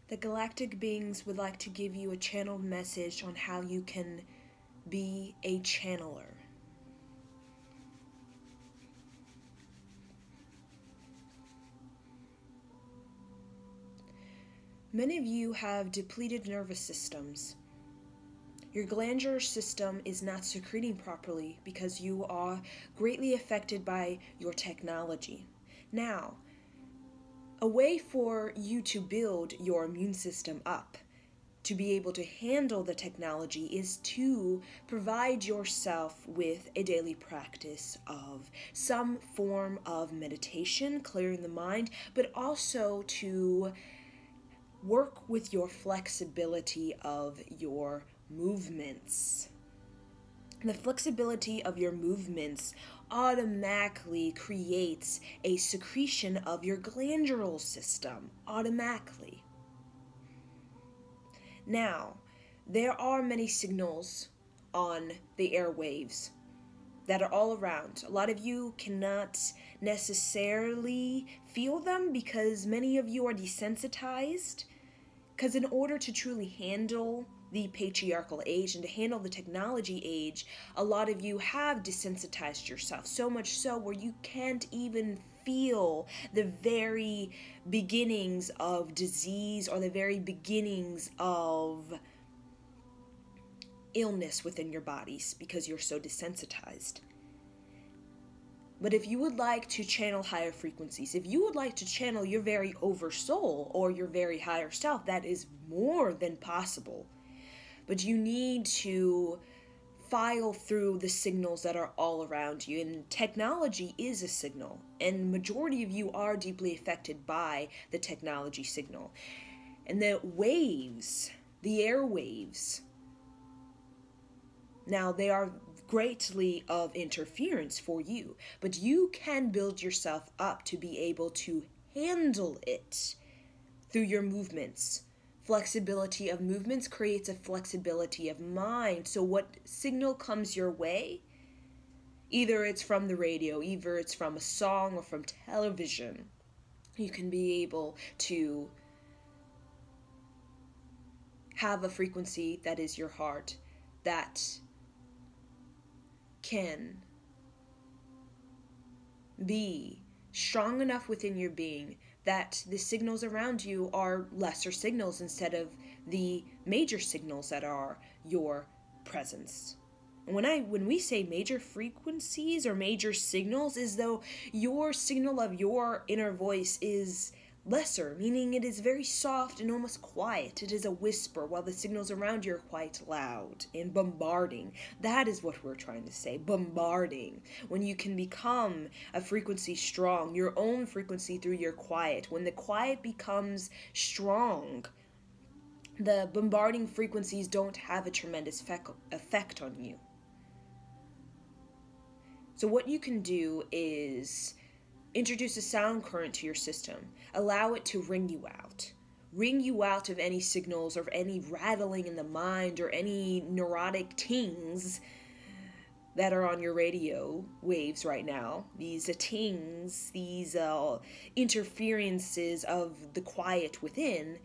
The galactic beings would like to give you a channeled message on how you can be a channeler. Many of you have depleted nervous systems. Your glandular system is not secreting properly because you are greatly affected by your technology. Now, a way for you to build your immune system up, to be able to handle the technology, is to provide yourself with a daily practice of some form of meditation, clearing the mind, but also to work with your flexibility of your movements. The flexibility of your movements automatically creates a secretion of your glandular system, automatically. Now, there are many signals on the airwaves that are all around. A lot of you cannot necessarily feel them because many of you are desensitized. Because in order to truly handle the patriarchal age and to handle the technology age, a lot of you have desensitized yourself, so much so where you can't even feel the very beginnings of disease or the very beginnings of illness within your bodies because you're so desensitized. But if you would like to channel higher frequencies, if you would like to channel your very oversoul or your very higher self, that is more than possible. But you need to file through the signals that are all around you. And technology is a signal. And majority of you are deeply affected by the technology signal. And the waves, the airwaves, now they are greatly of interference for you. But you can build yourself up to be able to handle it through your movements. Flexibility of movements creates a flexibility of mind. So what signal comes your way, either it's from the radio, either it's from a song or from television, you can be able to have a frequency that is your heart, that can be strong enough within your being that the signals around you are lesser signals instead of the major signals that are your presence. When we say major frequencies or major signals, is though your signal of your inner voice is lesser, meaning it is very soft and almost quiet. It is a whisper, while the signals around you are quite loud and bombarding. That is what we're trying to say, bombarding. When you can become a frequency strong, your own frequency through your quiet, when the quiet becomes strong, the bombarding frequencies don't have a tremendous effect on you. So what you can do is introduce a sound current to your system. Allow it to ring you out. Ring you out of any signals or any rattling in the mind or any neurotic tings that are on your radio waves right now. These tings, these interferences of the quiet within,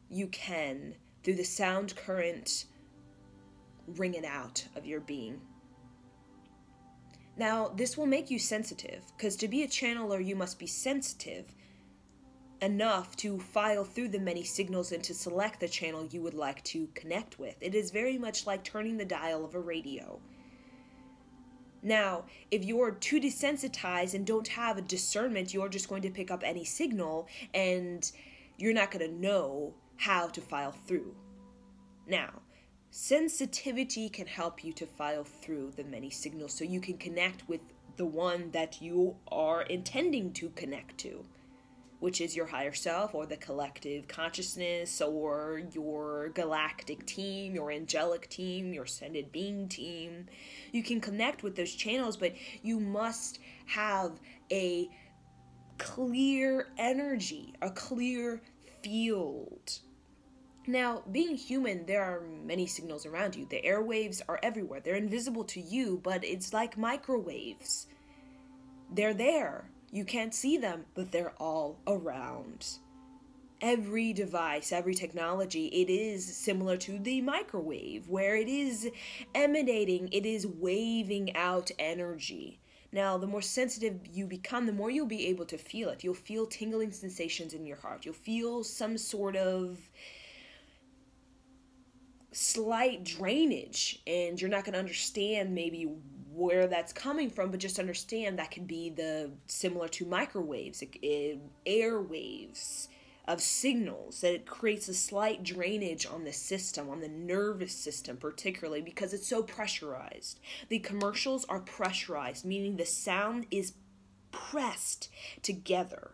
you can, through the sound current, ring it out of your being. Now, this will make you sensitive, because to be a channeler, you must be sensitive enough to file through the many signals and to select the channel you would like to connect with. It is very much like turning the dial of a radio. Now, if you're too desensitized and don't have a discernment, you're just going to pick up any signal and you're not going to know how to file through. Now, sensitivity can help you to file through the many signals so you can connect with the one that you are intending to connect to, which is your higher self or the collective consciousness or your galactic team, your angelic team, your ascended being team. You can connect with those channels, but you must have a clear energy, a clear field. Now, being human, there are many signals around you. The airwaves are everywhere. They're invisible to you, but it's like microwaves. They're there. You can't see them, but they're all around. Every device, every technology, it is similar to the microwave, where it is emanating, it is waving out energy. Now, the more sensitive you become, the more you'll be able to feel it. You'll feel tingling sensations in your heart. You'll feel some sort of slight drainage, and you're not going to understand maybe where that's coming from, but just understand that can be similar to microwaves, airwaves of signals, that it creates a slight drainage on the system, on the nervous system particularly, because it's so pressurized. The commercials are pressurized, meaning the sound is pressed together.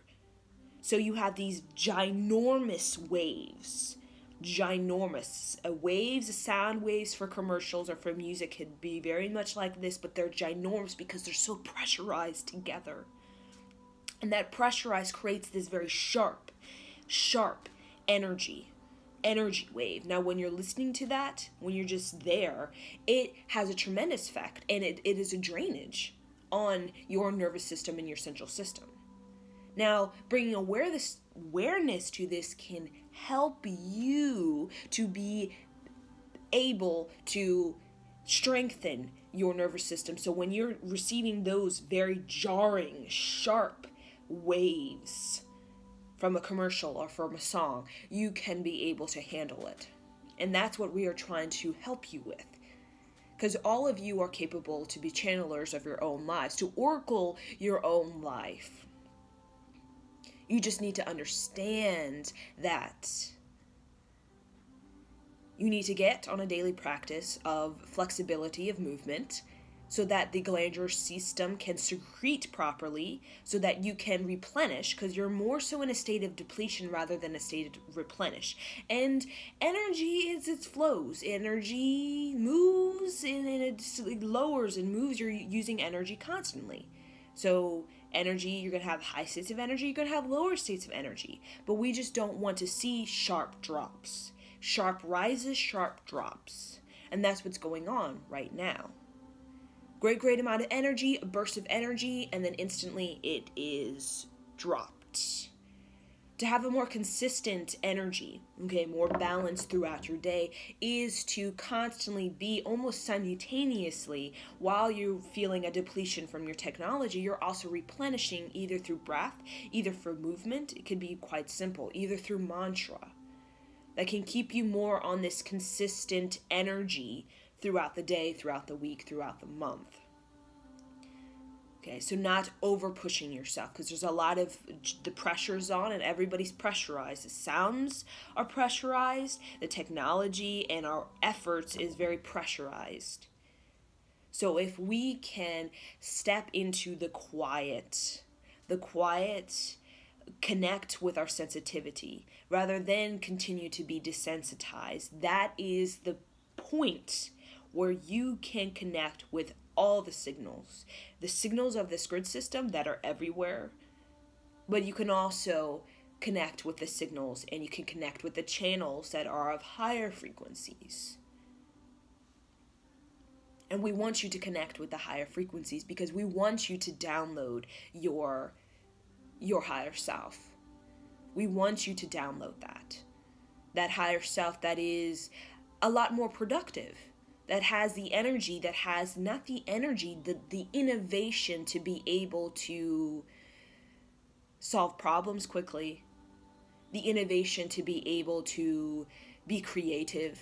So you have these ginormous waves. Waves, sound waves for commercials or for music could be very much like this, but they're ginormous because they're so pressurized together. And that pressurized creates this very sharp energy wave. Now, when you're listening to that, when you're just there, it has a tremendous effect, and it is a drainage on your nervous system and your central system. Now, bringing awareness to this can help you to be able to strengthen your nervous system. So when you're receiving those very jarring, sharp waves from a commercial or from a song, you can be able to handle it. And that's what we are trying to help you with. Because all of you are capable to be channelers of your own lives, to oracle your own life. You just need to understand that you need to get on a daily practice of flexibility of movement so that the glandular system can secrete properly, so that you can replenish, because you're more so in a state of depletion rather than a state of replenish. And energy it flows. Energy moves and it lowers and moves. You're using energy constantly. So energy, you're going to have high states of energy, you're going to have lower states of energy. But we just don't want to see sharp drops. Sharp rises, sharp drops. And that's what's going on right now. Great amount of energy, a burst of energy, and then instantly it is dropped. To have a more consistent energy, more balance throughout your day, is to constantly be almost simultaneously, while you're feeling a depletion from your technology, you're also replenishing either through breath, either for movement. It could be quite simple, either through mantra. That can keep you more on this consistent energy throughout the day, throughout the week, throughout the month. Okay, so not over pushing yourself, because there's a lot of the pressures on, and everybody's pressurized. The sounds are pressurized, the technology and our efforts is very pressurized. So if we can step into the quiet, connect with our sensitivity, rather than continue to be desensitized, that is the point where you can connect with all the signals of this grid system that are everywhere, but you can also connect with the signals, and you can connect with the channels that are of higher frequencies. And we want you to connect with the higher frequencies because we want you to download your higher self. We want you to download that higher self that is a lot more productive, that has the energy, that has not the energy, the innovation to be able to solve problems quickly, the innovation to be able to be creative,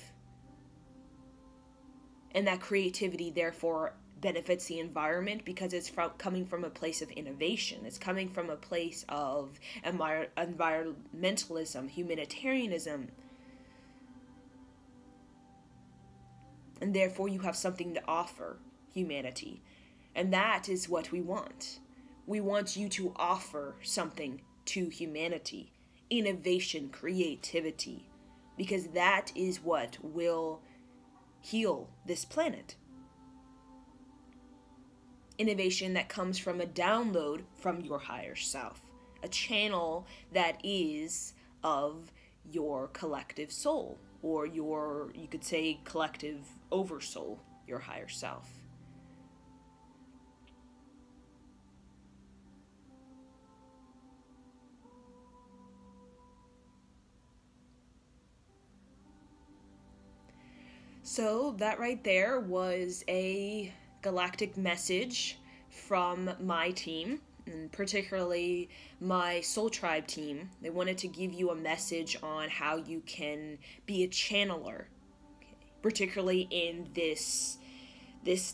and that creativity therefore benefits the environment because it's coming from a place of innovation. It's coming from a place of environmentalism, humanitarianism. And therefore you have something to offer humanity. And that is what we want. We want you to offer something to humanity. Innovation, creativity. Because that is what will heal this planet. Innovation that comes from a download from your higher self. A channel that is of your collective soul. Or your, you could say, collective oversoul, your higher self. So that right there was a galactic message from my team, and particularly my Soul Tribe team. They wanted to give you a message on how you can be a channeler, particularly in this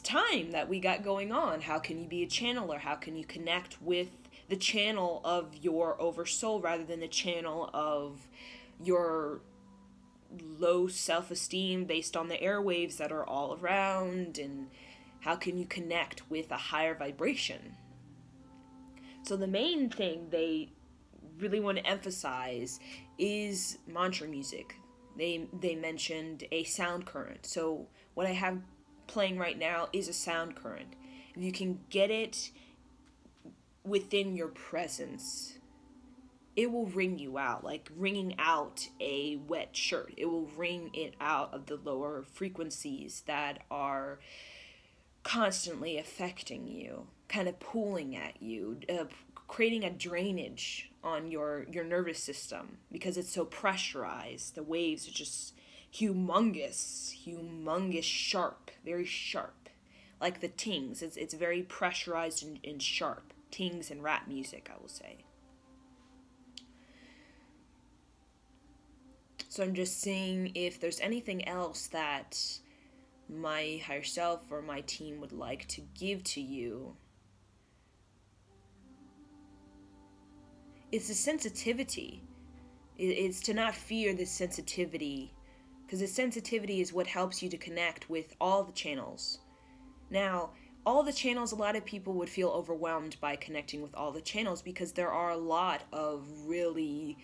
time that we got going on. How can you be a channeler? How can you connect with the channel of your oversoul rather than the channel of your low self-esteem based on the airwaves that are all around? And how can you connect with a higher vibration? So the main thing they really want to emphasize is mantra music. They mentioned a sound current. So what I have playing right now is a sound current. If you can get it within your presence, it will ring you out, like wringing out a wet shirt. It will wring it out of the lower frequencies that are constantly affecting you, kind of pulling at you, creating a drainage on your nervous system because it's so pressurized. The waves are just humongous, sharp, very sharp, like the tings. It's very pressurized and sharp. Tings and rap music, I will say. So I'm just seeing if there's anything else that my higher self or my team would like to give to you. It's the sensitivity. It's to not fear this sensitivity, because the sensitivity is what helps you to connect with all the channels. Now, all the channels, a lot of people would feel overwhelmed by connecting with all the channels because there are a lot of really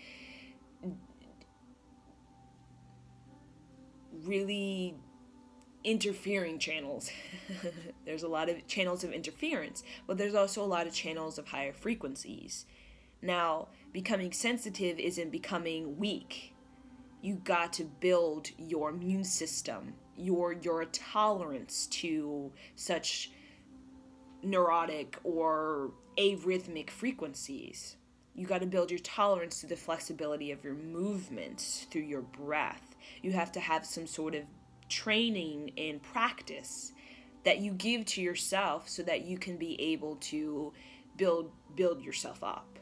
interfering channels. There's a lot of channels of interference, but there's also a lot of channels of higher frequencies. Now, becoming sensitive isn't becoming weak. You got to build your immune system, your tolerance to such neurotic or arrhythmic frequencies. You got to build your tolerance to the flexibility of your movements through your breath. You have to have some sort of training and practice that you give to yourself so that you can be able to build yourself up,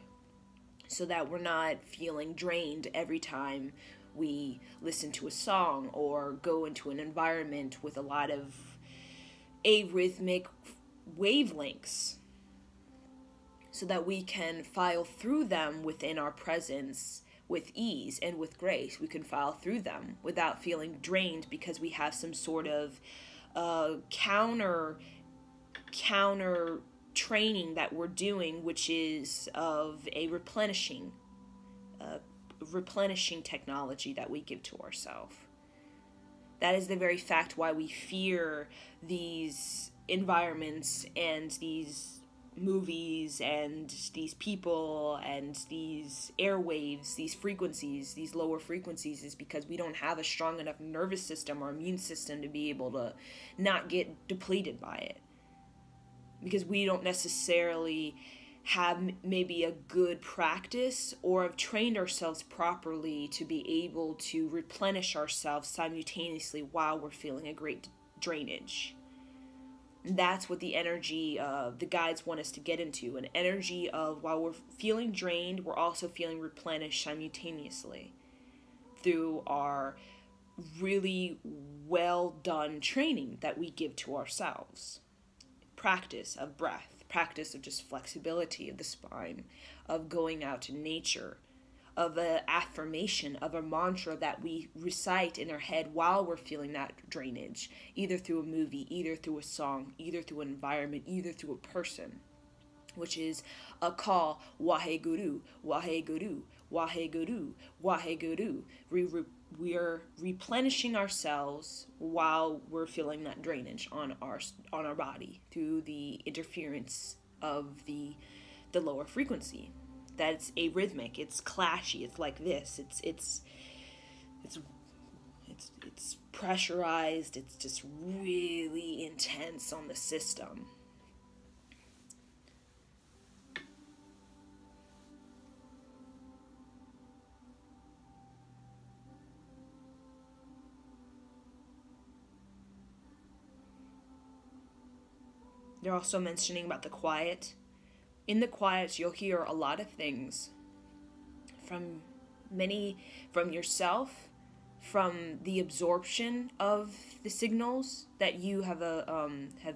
so that we're not feeling drained every time we listen to a song or go into an environment with a lot of arrhythmic wavelengths, so that we can file through them within our presence with ease and with grace. We can file through them without feeling drained because we have some sort of counter training that we're doing, which is of a replenishing technology that we give to ourselves. That is the very fact why we fear these environments and these movies and these people and these airwaves, these frequencies, these lower frequencies, is because we don't have a strong enough nervous system or immune system to be able to not get depleted by it. Because we don't necessarily have maybe a good practice or have trained ourselves properly to be able to replenish ourselves simultaneously while we're feeling a great drainage. That's what the energy the guides want us to get into, an energy of while we're feeling drained, we're also feeling replenished simultaneously through our really well done training that we give to ourselves. Practice of breath, practice of just flexibility of the spine, of going out in nature, of an affirmation, of a mantra that we recite in our head while we're feeling that drainage, either through a movie, either through a song, either through an environment, either through a person, which is a call, Waheguru, Waheguru, Waheguru, Waheguru. We are replenishing ourselves while we're feeling that drainage on our body through the interference of the lower frequency. That's arrhythmic. It's clashy. It's like this. It's pressurized. It's just really intense on the system. They're also mentioning about the quiet. In the quiet, you'll hear a lot of things from from yourself, from the absorption of the signals that you have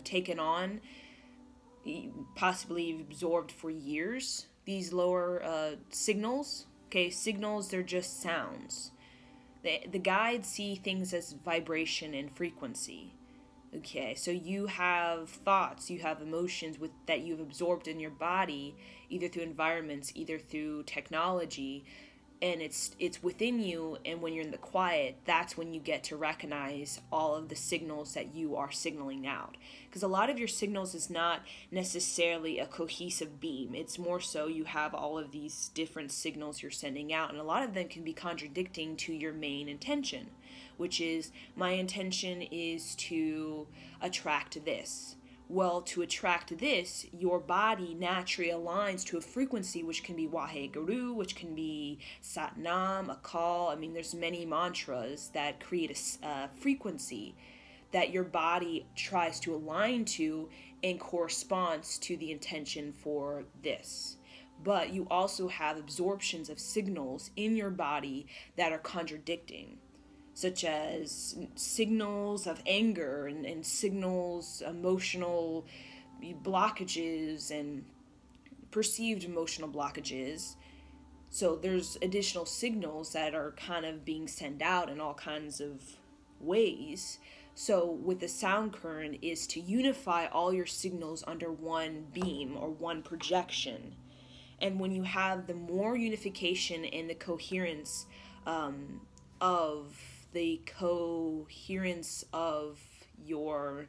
taken on, possibly absorbed for years. These lower signals. Okay, signals, they're just sounds. The guides see things as vibration and frequency. Okay, so you have thoughts, you have emotions that you've absorbed in your body, either through environments, either through technology, and it's within you. And when you're in the quiet, that's when you get to recognize all of the signals that you are signaling out, because a lot of your signals is not necessarily a cohesive beam. It's more so you have all of these different signals you're sending out, and a lot of them can be contradicting to your main intention, which is, my intention is to attract this. Well, to attract this, your body naturally aligns to a frequency, which can be Waheguru, which can be Satnam, a call. I mean, there's many mantras that create a frequency that your body tries to align to and corresponds to the intention for this. But you also have absorptions of signals in your body that are contradicting, such as signals of anger and signals, emotional blockages and perceived emotional blockages. So there's additional signals that are kind of being sent out in all kinds of ways. So with the sound current is to unify all your signals under one beam or one projection. And when you have the more unification and the coherence of your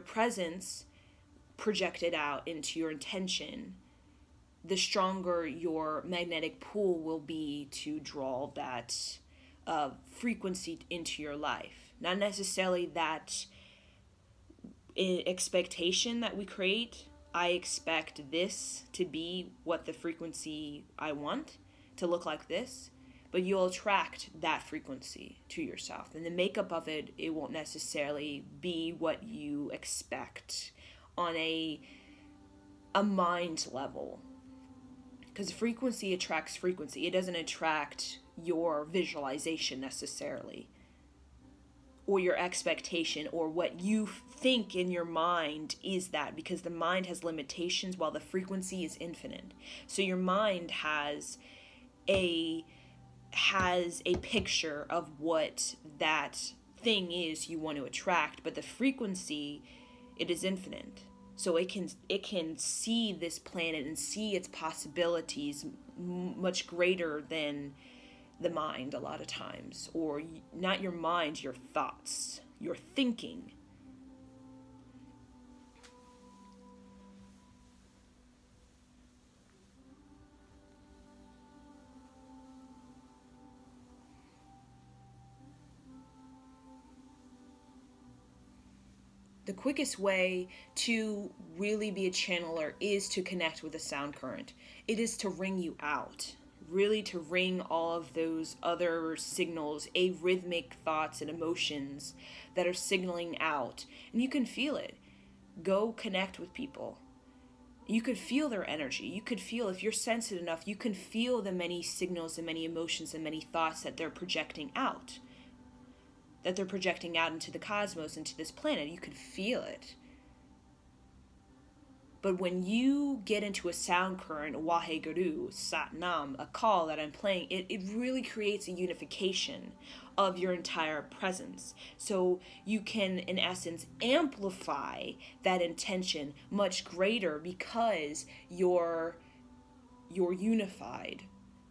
presence projected out into your intention, the stronger your magnetic pull will be to draw that frequency into your life. Not necessarily that expectation that we create. I expect this to be what the frequency I want to look like this. But you'll attract that frequency to yourself. And the makeup of it won't necessarily be what you expect on a mind level. Because frequency attracts frequency. It doesn't attract your visualization necessarily, or your expectation, or what you think in your mind is that, because the mind has limitations while the frequency is infinite. So your mind has a picture of what that thing is you want to attract, but the frequency, it is infinite. So it can see this planet and see its possibilities much greater than the mind a lot of times. Or not your mind, your thoughts, your thinking. The quickest way to really be a channeler is to connect with the sound current. It is to ring you out. Really to ring all of those other signals, arrhythmic thoughts and emotions that are signaling out. And you can feel it. Go connect with people. You could feel their energy. You could feel, if you're sensitive enough, you can feel the many signals and many emotions and many thoughts that they're projecting out. That they're projecting out into the cosmos, into this planet. You could feel it. But when you get into a sound current, Waheguru, Satnam, a call that I'm playing, it really creates a unification of your entire presence. So you can, in essence, amplify that intention much greater because you're unified.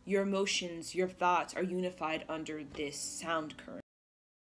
Your emotions, your thoughts are unified under this sound current.